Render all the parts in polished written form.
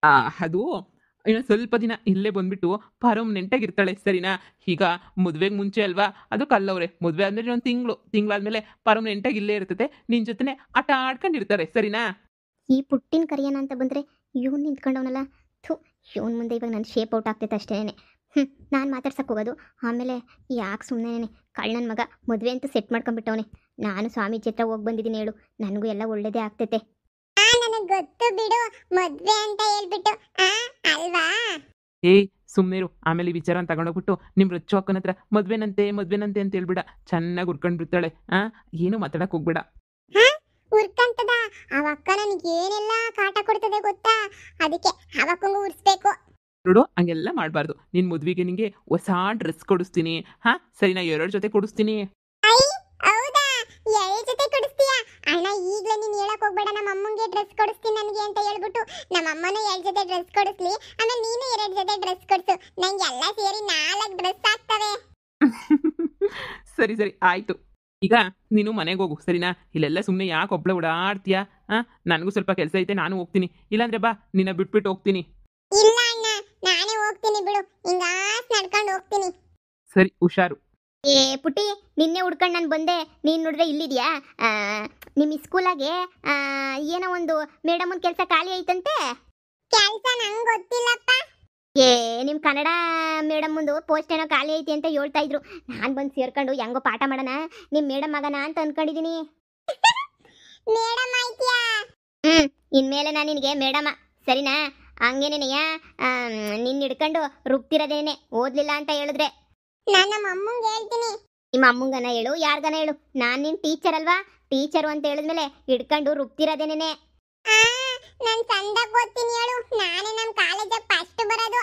ಆ, ಅದು ಇನ್ನು ಸ್ವಲ್ಪ ದಿನ ಇಲ್ಲೇ ಬಂದ್ಬಿಟ್ಟು ಪರ್ಮನೆಂಟಾಗಿ ಇರ್ತಾಳೆ ಸರಿನಾ. ಈಗ ಮದುವೆಗೆ ಮುಂಚೆ ಅಲ್ವಾ ಅದು ಕಲ್ಲವ್ರೆ, ಮದುವೆ ಆದ್ಮೇಲೆ ಒಂದು ತಿಂಗಳಾದ್ಮೇಲೆ ಪರ್ಮನೆಂಟಾಗಿ ಇಲ್ಲೇ ಇರ್ತದೆ, ನಿನ್ನ ಜೊತೆನೆ ಆಟ ಆಡ್ಕೊಂಡಿರ್ತಾರೆ ಸರಿನಾ. ಈ ಪುಟ್ಟಿನ ಕರಿಯೋಣ ಅಂತ ಬಂದರೆ ಇವ್ನು ನಿಂತ್ಕೊಂಡವನಲ್ಲ. ಥು, ಇವನ್ ಮುಂದೆ ಇವಾಗ ನನ್ನ ಶೇಪ್ ಔಟ್ ಆಗ್ತೈತೆ ಅಷ್ಟೇನೆ. ನಾನು ಮಾತಾಡ್ಸಕ್ಕೆ ಹೋಗೋದು ಆಮೇಲೆ ಯಾಕೆ ಸುಮ್ಮನೆ ಕಳ್ಳನ ಮಗ ಮದುವೆ ಅಂತೂ ಸೆಟ್ ಮಾಡ್ಕೊಂಡ್ಬಿಟ್ಟವನೆ. ನಾನು ಸ್ವಾಮೀಜಿ ಹತ್ರ ಹೋಗಿ ಬಂದಿದ್ದೀನಿ ಹೇಳು, ನನಗೂ ಎಲ್ಲ ಒಳ್ಳೇದೇ ಆಗ್ತೈತೆ. ನನಗೆ ಗೊತ್ತು ಬಿಡು, ಮದುವೆ ಅಂತ ಹೇಳ್ಬಿಟ್ಟು ಅಲ್ವಾ. ಏಯ್ ಸುಮ್ಮನೆ ಇರು, ಆಮೇಲೆ ಈ ವಿಚಾರ ತಗೊಂಡೋಗ್ಬಿಟ್ಟು ನಿಮ್ಮ ರಚ್ಚು ಅಕ್ಕನ ಹತ್ರ ಮದ್ವೆನಂತೆ ಅಂತ ಹೇಳ್ಬಿಡ, ಚೆನ್ನಾಗಿ ಉರ್ಕೊಂಡ್ಬಿಡ್ತಾಳೆ. ಏನು ಮಾತಾಡಕ್ ಹೋಗ್ಬೇಡ. ಉರ್ಕಂತದ ಅವಕ್ಕ ನನಗೆ ಏನೆಲ್ಲ ಕಾಟ ಕೊಡ್ತದೆ ಗೊತ್ತಾ, ಅದಕ್ಕೆ ಅವಕ್ಕಂಗೂ ಉರ್ಸ್ಬೇಕು. ನೋಡು ಹಂಗೆಲ್ಲ ಮಾಡಬಾರ್ದು. ನಿನ್ನ ಮದ್ವೆಗೆ ನಿಂಗೆ ಹೊಸ ಡ್ರೆಸ್ ಕೊಡಿಸ್ತೀನಿ. ಸರಿನಾ, 2 ಜೊತೆ ಕೊಡಿಸ್ತೀನಿ. ಹೌದಾ, 2 ಜೊತೆ ಕೊಡಿಸ್ತೀಯಾ ಅಣ್ಣ? ಈಗಲೇ ನೀನು ಹೇಳಕ್ ಹೋಗ್ಬೇಡ, ನಮ್ಮ ಅಮ್ಮಂಗೆ ಡ್ರೆಸ್ ಕೊಡಿಸ್ತೀನಿ ನನಗೆ ಅಂತ ಹೇಳ್ಬಿಟ್ಟು. ನಮ್ಮ ಅಮ್ಮನೂ 2 ಜೊತೆ ಡ್ರೆಸ್ ಕೊಡಿಸ್ಲಿ, ಆಮೇಲೆ ನೀನು 2 ಜೊತೆ ಡ್ರೆಸ್ ಕೊಡಿಸು. ನಂಗೆ ಎಲ್ಲ ಸೇರಿ 4 ಡ್ರೆಸ್ ಆಗ್ತವೆ. ಸರಿ ಸರಿ ಆಯ್ತು. ಈಗ ನೀನು ಮನೆಗೆ ಹೋಗು ಸರಿನಾ. ಇಲ್ಲೆಲ್ಲ ಸುಮ್ಮನೆ ಯಾಕೆ ಒಬ್ಳೆ ಓಡಾಡ್ತೀಯಾ? ನನಗೂ ಸ್ವಲ್ಪ ಕೆಲಸ ಐತೆ, ನಾನು ಹೋಗ್ತೀನಿ. ಇಲ್ಲಾಂದ್ರೆ ಬಾ, ನಿನ್ನ ಬಿಟ್ಬಿಟ್ಟು ಹೋಗ್ತೀನಿ. ಇಲ್ಲ ಅಣ್ಣ, ನಾನೇ ಹೋಗ್ತೀನಿ ಬಿಡು, ಹಿಂಗಾಸ್ ನಡ್ಕೊಂಡು ಹೋಗ್ತೀನಿ. ಸರಿ ಹುಷಾರು. ಏ ಪುಟ್ಟಿ, ನಿನ್ನೆ ಹುಡ್ಕೊಂಡು ನಾನು ಬಂದೆ, ನೀನು ನೋಡಿದ್ರೆ ಇಲ್ಲಿದ್ಯಾ? ನಿಮ್ಮ ಸ್ಕೂಲಾಗೆ ಏನೋ ಒಂದು ಮೇಡಮ್ ಒಂದು ಕೆಲಸ ಖಾಲಿ ಐತಂತೆ. ಕೆಲಸ ನಂಗೆ ಗೊತ್ತಿಲ್ಲಪ್ಪ. ಏ ನಿಮ್ಮ ಕನ್ನಡ ಮೇಡಮ್ ಒಂದು ಪೋಸ್ಟ್ ಏನೋ ಖಾಲಿ ಐತಿ ಅಂತ ಹೇಳ್ತಾ ಇದ್ರು. ನಾನು ಬಂದು ಸೇರ್ಕೊಂಡು ಹೆಂಗೋ ಪಾಠ ಮಾಡೋಣ ನಿಮ್ಮ ಮೇಡಮ್ ಮಗನ ಅಂತ ಅನ್ಕೊಂಡಿದ್ದೀನಿ. ಮೇಡಮ್ ಆಯ್ತಿಯಾ? ಇನ್ಮೇಲೆ ನಾನು ನಿನಗೆ ಮೇಡಮ ಸರಿನಾ. ಹಂಗೇನೇನೆಯ ನಿನ್ನ ಹಿಡ್ಕೊಂಡು ರುಬ್ತಿರೋದೇನೆ, ಓದ್ಲಿಲ್ಲ ಅಂತ ಹೇಳಿದ್ರೆ ನಾನು ನಮ್ಮ ಅಮ್ಮಂಗೆ ಹೇಳ್ತೀನಿ. ನಿಮ್ಮ ಅಮ್ಮಂಗನ ಹೇಳು, ಯಾರ್ಗನ ಹೇಳು, ನಾನು ನಿನ್ನ ಟೀಚರ್ ಅಲ್ವಾ. ಟೀಚರು ಅಂತ ಹೇಳಿದ್ಮೇಲೆ ಹಿಡ್ಕೊಂಡು ರುಬ್ತಿರೋದೇನೆ. ನಾನು ಚಂದಾಗಿ ಓದ್ತೀನಿ ಹೇಳು, ನಾನೇ ನಮ್ಮ ಕಾಲೇಜಿಗೆ ಫಸ್ಟ್ ಬರೋದು.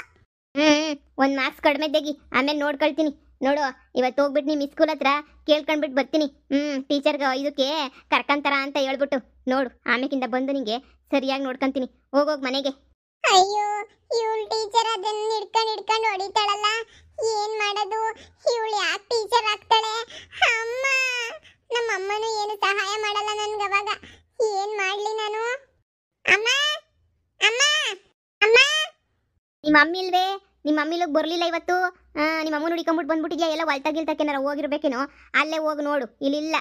ಒಂದು ಮಾರ್ಕ್ಸ್ ಕಡಿಮೆ ತೆಗಿ, ಆಮೇಲೆ ನೋಡ್ಕೊಳ್ತೀನಿ. ನೋಡು, ಇವತ್ತು ಹೋಗ್ಬಿಟ್ಟು ನಿಮ್ಮ ಸ್ಕೂಲ್ ಹತ್ರ ಕೇಳ್ಕೊಂಡ್ಬಿಟ್ಟು ಬರ್ತೀನಿ. ಟೀಚರ್ಗೆ ಇದಕ್ಕೆ ಕರ್ಕಂತಾರ ಅಂತ ಹೇಳ್ಬಿಟ್ಟು ನೋಡು, ಆಮೇಕಿಂದ ಬಂದು ನಿಂಗೆ ಸರಿಯಾಗಿ ನೋಡ್ಕೊಂತೀನಿ. ಹೋಗೋಗಿ ಮನೆಗೆ. ಅಯ್ಯೋ, ಇವಳು ಟೀಚರ್ ಅದನ್ನ ಹಿಡ್ಕೊಂಡು ಹೊಡಿತಾಳಲ್ಲ, ಏನ್ ಮಾಡೋದು? ಇವಳು ಯಾಕೆ ಟೀಚರ್ ಆಗ್ತಾಳೆ? ಅಮ್ಮ, ನಮ್ಮ ಅಮ್ಮನೂ ಏನು ಸಹಾಯ ಮಾಡಲ್ಲ ನನ್ಗೆ. ಅವಾಗ ಏನ್ ಮಾಡ್ಲಿ ನಾನು? ಅಮ್ಮ ಅಮ್ಮ ಅಮ್ಮ, ನಿಮ್ಮ ಮಮ್ಮಿ ಇಲ್ವೇ? ನಿಮ್ಮ ಮಮ್ಮಿಲೂ ಬರ್ಲಿಲ್ಲ ಇವತ್ತು. ನಿಮ್ಮ ಅಮ್ಮನ ಹುಡಿಕೊಂಡ್ಬಿಟ್ಟು ಬಂದ್ಬಿಟ್ಟಿದ್ಯಾ? ಎಲ್ಲ ಹೊಲ್ತಾಗಿಲ್ತಕ್ಕೇನಾರ ಹೋಗಿರ್ಬೇಕೇನೋ, ಅಲ್ಲೇ ಹೋಗಿ ನೋಡು, ಇಲ್ಲಿಲ್ಲ.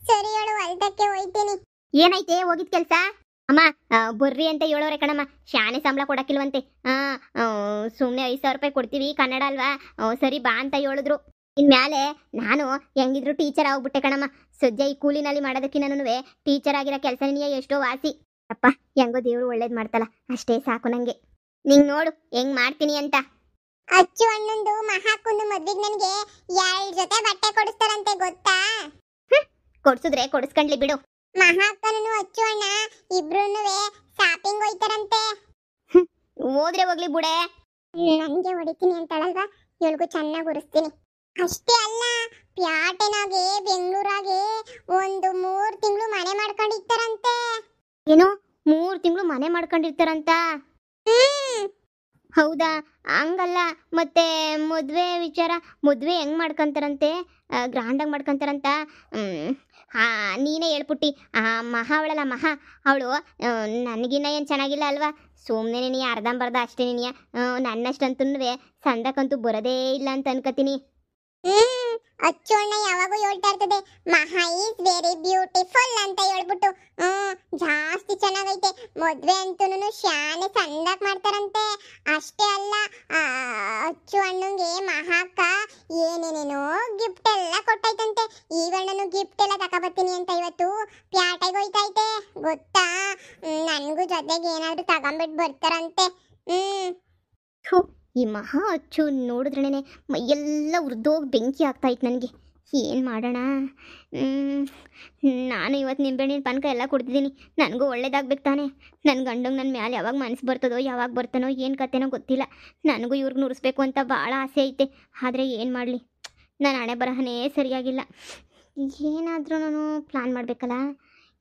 ಸರಿ ಹೇಳು, ಹೊಲ್ತಕ್ಕೆ ಹೋಯ್ತೀನಿ. ಏನೈತೆ ಹೋಗಿದ್ ಕೆಲ್ಸ? ಅಮ್ಮ ಬರ್ರಿ ಅಂತ ಹೇಳೋರೆ ಕಣಮ್ಮ, ಶಾನೆ ಸಂಬಳ ಕೊಡಕ್ಕಿಲ್ವಂತೆ. ಸುಮ್ಮನೆ 5,000 ರೂಪಾಯಿ ಕೊಡ್ತೀವಿ, ಕನ್ನಡ ಅಲ್ವಾ, ಸರಿ ಬಾ ಅಂತ ಹೇಳಿದ್ರು. ಇನ್ಮ್ಯಾಲೆ ನಾನು ಹೆಂಗಿದ್ರು ಟೀಚರ್ ಆಗ್ಬಿಟ್ಟೆ ಕಣಮ್ಮ. ಸದ್ಯ ಈ ಕೂಲಿನಲ್ಲಿ ಮಾಡೋದಕ್ಕಿನ್ನೂ ಟೀಚರ್ ಆಗಿರೋ ಕೆಲಸ ನಿನಗೆ ಎಷ್ಟೋ ವಾಸಿ. ಅಪ್ಪ, ಹೆಂಗೋ ದೇವ್ರು ಒಳ್ಳೇದು ಮಾಡ್ತಲ್ಲ, ಅಷ್ಟೇ ಸಾಕು ನಂಗೆ. ನಿಂಗೆ ನೋಡು ಹೆಂಗ್ ಮಾಡ್ತೀನಿ ಅಂತ. ಅಚ್ಚು ಅಣ್ಣಂದು ಮಹಾಕುಂದು ಮದ್ವೆಗೆ ನನಗೆ 2 ಜೊತೆ ಬಟ್ಟೆ ಕೊಡಿಸ್ತಾರಂತೆ ಗೊತ್ತಾ? ಕೊಡ್ಸಿದ್ರೆ ಕೊಡಿಸ್ಕೊಂಡ್ಲಿ ಬಿಡು. ಮಹಾಕ್ಕನೂ ಅಚ್ಚು ಅಣ್ಣ ಇಬ್ರುನುವೆ ಶಾಪಿಂಗ್ ಹೋಯ್ತಾರಂತೆ. ಹೋದ್ರೆ ಹೋಗ್ಲಿ ಬುಡೆ, ನನಗೆ ಹೊಡಿತೀನಿ ಅಂತಾಳಲ್ವಾ, ಇವಳಿಗೂ ಚೆನ್ನಾಗಿ ಉರಿಸ್ತೀನಿ. ಅಷ್ಟೇ ಅಲ್ಲ, ಪ್ಯಾಟೆನಾಗೆ ಬೆಂಗಳೂರಾಗೆ ಒಂದು 3 ತಿಂಗಳು ಮನೆ ಮಾಡ್ಕೊಂಡಿರ್ತಾರಂತೆ. ಏನು 3 ತಿಂಗಳು ಮನೆ ಮಾಡ್ಕೊಂಡಿರ್ತಾರಂತ? ಹೌದಾ? ಹಂಗಲ್ಲ, ಮತ್ತೆ ಮದುವೆ ವಿಚಾರ, ಮದುವೆ ಹೆಂಗ್ ಮಾಡ್ಕೊಂತಾರಂತೆ? ಗ್ರ್ಯಾಂಡಾಗಿ ಮಾಡ್ಕೊಂತಾರಂತ. ನೀನೇ ಹೇಳ್ಬಿಟ್ಟು. ಮಹಾ ಅವಳಲ್ಲ, ಮಹಾ ಅವಳು ನನಗಿನ್ನ ಏನು ಚೆನ್ನಾಗಿಲ್ಲ ಅಲ್ವಾ? ಸುಮ್ಮನೆ ನೀನು ಅರ್ಧಂಬರ್ಧ ಅಷ್ಟೇ. ನೀನಿಯ ನನ್ನಷ್ಟಂತೂ ಸಂದಕ್ಕಂತೂ ಬರೋದೇ ಇಲ್ಲ ಅಂತ ಅನ್ಕೋತೀನಿ. ಅಚ್ಚು ಅಣ್ಣ ಯಾವಾಗೂ ಹೇಳ್ತಾ ಇರ್ತದೆ, ಮಹಾ ಈಸ್ ವೆರಿ ಬ್ಯೂಟಿಫುಲ್ ಅಂತ ಹೇಳ್ಬಿಟ್ಟು. ಜಾಸ್ತಿ ಚೆನ್ನಾಗೈತೆ. ಮದ್ವೆ ಅಂತೂ ಶಾನೆ ಸಂದಾಕ್ ಮಾಡ್ತಾರಂತೆ. ಅಷ್ಟೇ ಅಲ್ಲ, ಅಚ್ಚು ಅಣ್ಣಂಗೆ ಮಹಾಕ್ಕ ಏನೇನೇನೋ ಗಿಫ್ಟ್ ಎಲ್ಲ ಕೊಟ್ಟೈತಂತೆ. ಈವಣ್ಣನು ಗಿಫ್ಟ್ ಎಲ್ಲ ತಗೊಬತ್ತೀನಿ ಅಂತ ಇವತ್ತು ಪ್ಯಾಟೆಗೆ ಹೋಯ್ತೈತೆ ಗೊತ್ತಾ? ನನಗೂ ಜೊತೆಗೆ ಏನಾದ್ರು ತಗೊಂಬಿಟ್ಟು ಬರ್ತಾರಂತೆ. ಈ ಮಹಾ ಅಚ್ಚು ನೋಡಿದ್ರೇನೆ ಮೈಯೆಲ್ಲ ಉರಿದೋಗಿ ಬೆಂಕಿ ಆಗ್ತಾಯಿತ್ತು ನನಗೆ. ಏನು ಮಾಡೋಣ? ನಾನು ಇವತ್ತು ನಿಂಬೆಹಣ್ಣಿನ ಪಾನಕ ಎಲ್ಲ ಕುಡ್ದಿದ್ದೀನಿ. ನನಗೂ ಒಳ್ಳೇದಾಗ್ಬೇಕು ತಾನೆ. ನನ್ನ ಗಂಡಂಗೆ ನನ್ನ ಮ್ಯಾಲೆ ಯಾವಾಗ ಮನಸ್ಸು ಬರ್ತದೋ, ಯಾವಾಗ ಬರ್ತಾನೋ, ಏನು ಕತೆನೋ ಗೊತ್ತಿಲ್ಲ. ನನಗೂ ಇವ್ರಿಗೆ ನುರಿಸ್ಬೇಕು ಅಂತ ಭಾಳ ಆಸೆ ಐತೆ. ಆದರೆ ಏನು ಮಾಡಲಿ, ನನ್ನ ಹಣೆ ಬರಹನೇ ಸರಿಯಾಗಿಲ್ಲ. ಏನಾದರೂ ನಾನು ಪ್ಲ್ಯಾನ್ ಮಾಡಬೇಕಲ್ಲ.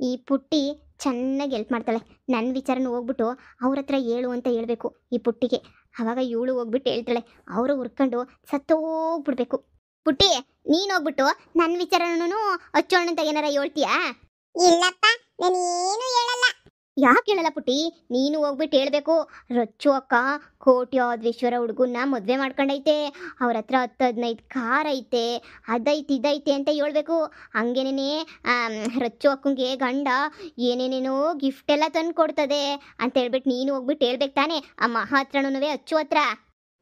ಈ ಪುಟ್ಟಿ ಚೆನ್ನಾಗಿ ಹೆಲ್ಪ್ ಮಾಡ್ತಾಳೆ. ನನ್ನ ವಿಚಾರನ ಹೋಗ್ಬಿಟ್ಟು ಅವ್ರ ಹತ್ರ ಹೇಳು ಅಂತ ಹೇಳಬೇಕು ಈ ಪುಟ್ಟಿಗೆ. ಆವಾಗ ಇವಳು ಹೋಗ್ಬಿಟ್ಟು ಹೇಳ್ತಾಳೆ, ಅವರು ಹುರ್ಕೊಂಡು ಸತ್ತೋಗ್ಬಿಡ್ಬೇಕು. ಪುಟ್ಟಿ, ನೀನು ಹೋಗ್ಬಿಟ್ಟು ನನ್ನ ವಿಚಾರನೂ ಅಚ್ಚೋಣ ಅಂತ ಏನಾರ ಹೇಳ್ತೀಯಾ? ಇಲ್ಲಪ್ಪ, ನಾನು ಏನು ಹೇಳಲ್ಲ. ಯಾಕೆ ಹೇಳಲ್ಲ ಪುಟ್ಟಿ, ನೀನು ಹೋಗ್ಬಿಟ್ಟು ಹೇಳ್ಬೇಕು. ರಚ್ಚು ಅಕ್ಕ ಕೋಟ್ಯಾಧೀಶ್ವರ ಹುಡುಗನ್ನ ಮದುವೆ ಮಾಡ್ಕೊಂಡೈತೆ, ಅವ್ರ ಹತ್ರ 10-15 ಕಾರ್ ಐತೆ, ಅದೈತೆ ಇದೈತೆ ಅಂತ ಹೇಳ್ಬೇಕು. ಹಂಗೇನೇ ರಚ್ಚು ಅಕ್ಕಂಗೆ ಗಂಡ ಏನೇನೇನೋ ಗಿಫ್ಟ್ ಎಲ್ಲ ತಂದು ಕೊಡ್ತದೆ ಅಂತ ಹೇಳ್ಬಿಟ್ಟು ನೀನು ಹೋಗ್ಬಿಟ್ಟು ಹೇಳ್ಬೇಕು ತಾನೆ ಆ ಮಹಾ ಹತ್ರನೂ ಅಚ್ಚು ಹತ್ರ.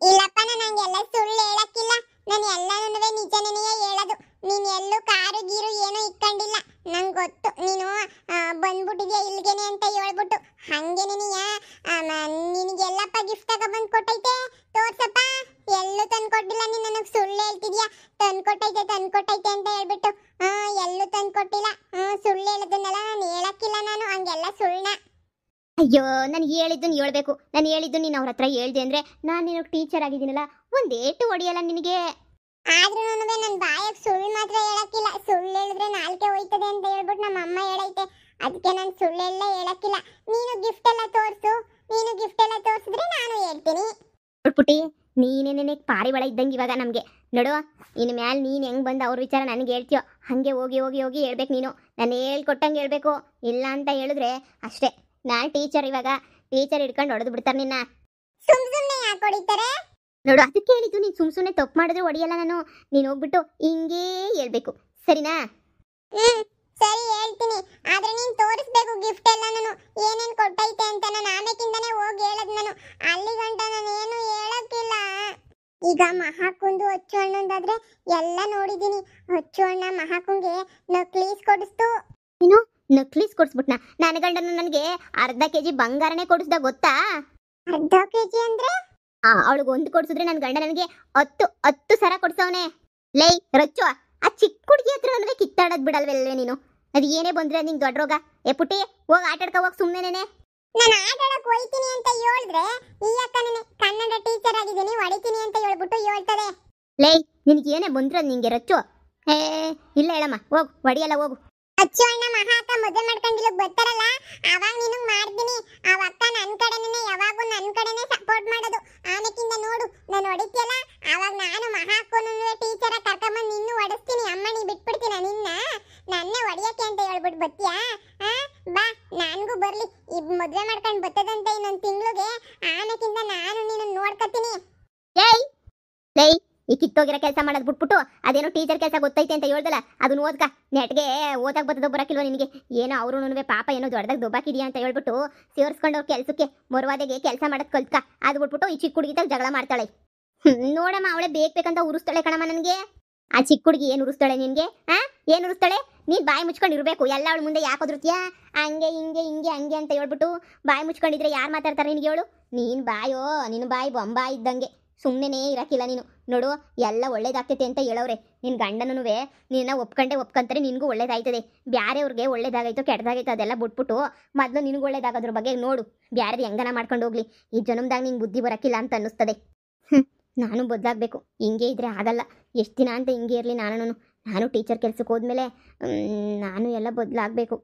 ಇಲ್ಲಪ್ಪ, ನಾನು ಹಂಗೆಲ್ಲ ಸುಳ್ಳು ಹೇಳಕ್ಕಿಲ್ಲ. ನಾನು ಎಲ್ಲಾನು ನಿಜನೇ ಹೇಳೋದು. ನೀನು ಎಲ್ಲೂ ಕಾರು ಗೀರು ಏನೂ ಇಟ್ಕೊಂಡಿಲ್ಲ. ನಂಗೆ ಗೊತ್ತು ನೀನು ಬಂದ್ಬಿಟ್ಟಿದ್ಯಾ ಇಲ್ಗೇನೆ ಅಂತ ಹೇಳ್ಬಿಟ್ಟು. ಹಂಗೇನೆ ನಿನಗೆಲ್ಲಪ್ಪ ಗಿಫ್ಟ್ ತಗೊಬಂದು ಕೊಟ್ಟೈತೆ ತೋರ್ಸಪ್ಪ. ಎಲ್ಲೂ ತಂದ್ಕೊಟ್ಟಿಲ್ಲ. ನೀನು ನನಗೆ ಸುಳ್ಳು ಹೇಳ್ತಿದ್ಯಾ. ತಂದ್ಕೊಟ್ಟೈತೆ ಅಂತ ಹೇಳ್ಬಿಟ್ಟು. ಎಲ್ಲೂ ತಂದ್ಕೊಟ್ಟಿಲ್ಲ. ಸುಳ್ಳು ಹೇಳೋದನ್ನೆಲ್ಲ ನಾನು ಹೇಳಕ್ಕಿಲ್ಲ. ನಾನು ಹಂಗೆಲ್ಲ ಸುಳ್ಳ. ಅಯ್ಯೋ, ನಾನು ಹೇಳಿದ್ದನ್ನು ಹೇಳ್ಬೇಕು. ನಾನು ಹೇಳಿದ್ದು ನೀನು ಅವ್ರ ಹತ್ರ ಹೇಳ್ದೆ ಅಂದರೆ ನಾನು ನಿನಗೆ ಟೀಚರ್ ಆಗಿದ್ದೀನಲ್ಲ, ಒಂದೇಟು ಹೊಡಿಯಲ್ಲ ನಿನಗೆ. ಆದ್ರೂ ನನ್ನ ಬಾಯಕ್ಕೆ ಸುಳ್ಳು ಮಾತ್ರ ಹೇಳಕ್ಕಿಲ್ಲ. ಸುಳ್ಳು ಹೇಳಿದ್ರೆ ನಾಲ್ಕೆ ಹೋಯ್ತದೆ ಅಂತ ಹೇಳ್ಬಿಟ್ಟು ನಮ್ಮ ಅಮ್ಮ ಹೇಳೈತೆ. ಅದಕ್ಕೆ ನಾನು ಸುಳ್ಳೆಲ್ಲ ಹೇಳಕ್ಕಿಲ್ಲ. ನೀನು ಗಿಫ್ಟ್ ಎಲ್ಲ ತೋರಿಸಿದ್ರೆ ನಾನು ಹೇಳ್ತೀನಿ. ಪುಟ್ಟಿ, ನೀನೇನೇನೆ ಪಾರಿವಾಳ ಇದ್ದಂಗೆ ಇವಾಗ ನಮಗೆ ನೋಡು. ಇನ್ನು ಮ್ಯಾಲೆ ನೀನು ಹೆಂಗೆ ಬಂದು ಅವ್ರ ವಿಚಾರ ನನಗೆ ಹೇಳ್ತೀಯೋ ಹಾಗೆ ಹೋಗಿ ಹೋಗಿ ಹೋಗಿ ಹೇಳ್ಬೇಕು. ನೀನು ನಾನು ಹೇಳ್ಕೊಟ್ಟಂಗೆ ಹೇಳ್ಬೇಕು. ಇಲ್ಲ ಅಂತ ಹೇಳಿದ್ರೆ ಅಷ್ಟೇ, ನಾನು ಟೀಚರ್. ಇವಾಗ ಟೀಚರ್ ಹಿಡ್ಕೊಂಡು ಹೊಡೆದು ಬಿಡ್ತಾರೆ ನಿನ್ನ. ಸುಮ್ಮನೆ ಯಾಕೆ ಹೊಡಿತಾರೆ ನೋಡು, ಅದಕ್ಕೆ ಹೇಳಿದ್ದು. ನೀನು ಸುಮ್ಮನೆ ತಪ್ಪು ಮಾಡಿದ್ರೆ ಹೊಡಿಯಲ್ಲ ನಾನು. ನೀನು ಹೋಗ್ಬಿಟ್ಟು ಹಿಂಗೇ ಹೇಳ್ಬೇಕು, ಸರಿನಾ? ಸರಿ, ಹೇಳ್ತೀನಿ. ಆದ್ರೆ ನೀನು ತೋರಿಸ್ಬೇಕು ಗಿಫ್ಟ್ ಎಲ್ಲ. ನಾನು ಏನೇನು ಕೊಟ್ಟೈತೆ ಅಂತ ನಾನು ಆಮೇಕಿಂದನೇ ಹೋಗಿ ಹೇಳದ್. ನಾನು ಅಲ್ಲಿ ಗಂಟ ನಾನು ಏನು ಹೇಳಕ್ಕಿಲ್ಲ. ಈಗ ಮಹಾಕುಂದು ಹೊಚ್ಚು ಹಣ್ಣೊಂದಾದ್ರೆ ಎಲ್ಲ ನೋಡಿದ್ದೀನಿ. ಹೊಚ್ಚು ಹಣ್ಣ ಮಹಾಕುಂಗೆ ನಕ್ಲೀಸ್ ಕೊಡಿಸ್ತು. ನೀನು ನಕ್ಲೀಸ್ ಕೊಡಿಸ್ಬಿಟ್ನಾ? ನನ್ನ ಗಂಡನು ನನಗೆ ಅರ್ಧ ಕೆಜಿ ಬಂಗಾರನೇ ಕೊಡಿಸ್ದ, ಗೊತ್ತಾ? ಅರ್ಧ ಕೆಜಿ ಅಂದ್ರೆ ಅವಳಿಗೆ ಒಂದು ಕೊಡ್ಸಿದ್ರೆ ನನ್ನ ಗಂಡ ನನಗೆ 10 ಸರ ಕೊಡ್ಸವನೆ. ಲೈ ರಚ್ಚು, ಆ ಚಿಕ್ಕ ಹುಡುಗಿ ಹತ್ರ ನನಗೆ ಕಿತ್ತಾಡೋದು ಬಿಡಲ್ವಲ್ವೇ ನೀನು? ಅದು ಏನೇ ಬಂದ್ರೆ ನಿಂಗೆ ದೊಡ್ಡ ರೋಗ. ಪುಟ್ಟಿ, ಹೋಗಿ ಆಟಾಡ್ಕೊ ಹೋಗಿ ಸುಮ್ಮನೆ. ನಾನು ಆಟಾಡಕ್ ಹೋಯ್ತೀನಿ ಅಂತ ಹೇಳಿದ್ರೆ ಈ ಅಕ್ಕನೇ ಕನ್ನಡ ಟೀಚರ್ ಆಗಿದ್ದೀನಿ ಹೊಡಿತೀನಿ ಅಂತ ಹೇಳ್ಬಿಟ್ಟು ಹೇಳ್ತದೆ. ಲೈ, ನಿನಗೆ ಏನೇ ಬಂದ್ರೆ ನಿಂಗೆ ರಚ್ಚು? ಇಲ್ಲ ಹೇಳಮ್ಮ, ಹೋಗು, ಹೊಡಿಯಲ್ಲ, ಹೋಗು. ಅಚ್ಚು ಅಣ್ಣ ಮಹಾ ಅಕ್ಕ ಮದುವೆ ಮಾಡ್ಕೊಂಡು ಬರ್ತಾರಲ್ಲ, ಅವಾಗ ನಿನಗೆ ಮಾಡ್ತೀನಿ. ಆ ಅಕ್ಕ ನನ್ನ ಕಡೆನೇ, ಯಾವಾಗೂ ನನ್ನ ಕಡೆನೇ ಸಪೋರ್ಟ್ ಮಾಡೋದು. ಆಮೇಕಿಂದ ನೋಡು, ನಾನು ಹೊಡಿತೀಯಲ್ಲ, ಅವಾಗ ನಾನು ಮಹಾ ಅಕ್ಕನೂ ಟೀಚರ ಕರ್ಕೊಂಬಂದು ನಿನ್ನೂ ಹೊಡಿಸ್ತೀನಿ. ಅಮ್ಮ ನೀ ಬಿಟ್ಬಿಡ್ತೀನ ನಿನ್ನ? ನನ್ನೇ ಹೊಡಿಯಕ್ಕೆ ಅಂತ ಹೇಳ್ಬಿಟ್ಟು ಬರ್ತೀಯಾ? ಬಾ, ನನಗೂ ಬರ್ಲಿ. ಈ ಮದುವೆ ಮಾಡ್ಕೊಂಡು ಬರ್ತದಂತೆ ಇನ್ನೊಂದು ತಿಂಗಳಿಗೆ. ಆಮೇಕಿಂದ ನಾನು ನೀನು ನೋಡ್ಕೊತೀನಿ. ಲೈ, ಈ ಕಿತ್ತೋಗಿರೋ ಕೆಲಸ ಮಾಡೋದು ಬಿಟ್ಬಿಟ್ಟು ಅದೇನೋ ಟೀಚರ್ ಕೆಲಸ ಗೊತ್ತೈತೆ ಅಂತ ಹೇಳ್ದಲ್ಲ, ಅದನ್ನ ಓದ್ಕ. ನೆಟ್ಗೆ ಓದಾಕ್ ಬರ್ತದೋ ಬರಕಿಲ್ವ ನಿನಗೆ? ಏನೋ ಅವರು ಪಾಪ ಏನೋ ದೊಡ್ಡದಾಗ ದೊಬ್ಬಾಕಿದ್ಯಾ ಅಂತ ಹೇಳ್ಬಿಟ್ಟು ಸೇರಿಸ್ಕೊಂಡು ಅವ್ರ ಕೆಲಸಕ್ಕೆ ಮರುವಾದೆಗೆ ಕೆಲಸ ಮಾಡೋದು ಕಲ್ತ್ಕ. ಅದು ಬಿಟ್ಬಿಟ್ಟು ಈ ಚಿಕ್ಕ ಹುಡುಗಿದಾಗ ಜಗಳ ಮಾಡ್ತಾಳೆ. ನೋಡಮ್ಮ, ಅವಳೆ ಬೇಕಂತ ಉರಿಸ್ತಾಳೆ ಕಣಮ್ಮ ನನಗೆ. ಆ ಚಿಕ್ಕ ಹುಡುಗಿ ಏನು ಉರಿಸ್ತಾಳೆ ನಿನಗೆ? ಏನು ಉರಿಸ್ತಾಳೆ? ನೀನು ಬಾಯಿ ಮುಚ್ಕೊಂಡು ಇರಬೇಕು. ಎಲ್ಲ ಅವಳ ಮುಂದೆ ಯಾಕೆ ಒದ್ರುತ್ತೀಯಾ? ಹಂಗೆ ಹಂಗೆ ಅಂತ ಹೇಳ್ಬಿಟ್ಟು ಬಾಯಿ ಮುಚ್ಕೊಂಡಿದ್ರೆ ಯಾರು ಮಾತಾಡ್ತಾರೆ ನಿನಗೆ? ಹೇಳು. ನಿನ್ನ ಬಾಯಿ ಬೊಂಬಾಯಿ ಇದ್ದಂಗೆ. ಸುಮ್ಮನೆ ಇರಕ್ಕಿಲ್ಲ ನೀನು. ನೋಡು, ಎಲ್ಲ ಒಳ್ಳೇದಾಗ್ತೈತೆ ಅಂತ ಹೇಳೋರೆ. ನಿನ್ನ ಗಂಡನೂ ನಿನ್ನ ಒಪ್ಕೊಂತಾರೆ, ನಿನಗೂ ಒಳ್ಳೇದಾಯ್ತದೆ. ಬ್ಯಾರೆಯವ್ರಿಗೆ ಒಳ್ಳೇದಾಗೈತೋ ಕೆಟ್ಟದಾಗೈತೋ ಅದೆಲ್ಲ ಬಿಟ್ಬಿಟ್ಟು ಮೊದಲು ನಿನಗೂ ಒಳ್ಳೇದಾಗೋದ್ರ ಬಗ್ಗೆ ನೋಡು. ಬ್ಯಾರೆ ಹೆಂಗನ ಮಾಡ್ಕೊಂಡು ಹೋಗ್ಲಿ. ಈ ಜನ್ಮದಾಗ ನಿಂಗೆ ಬುದ್ಧಿ ಬರೋಕ್ಕಿಲ್ಲ ಅಂತ ಅನ್ನಿಸ್ತದೆ. ನಾನು ಬದಲಾಗಬೇಕು. ಹಿಂಗೆ ಇದ್ರೆ ಆಗಲ್ಲ. ಎಷ್ಟು ದಿನ ಅಂತ ಹಿಂಗೆ ಇರಲಿ? ನಾನು ಟೀಚರ್ ಕೆಲ್ಸಕ್ಕೆ ಹೋದ್ಮೇಲೆ ನಾನು ಎಲ್ಲ ಬದಲಾಗಬೇಕು.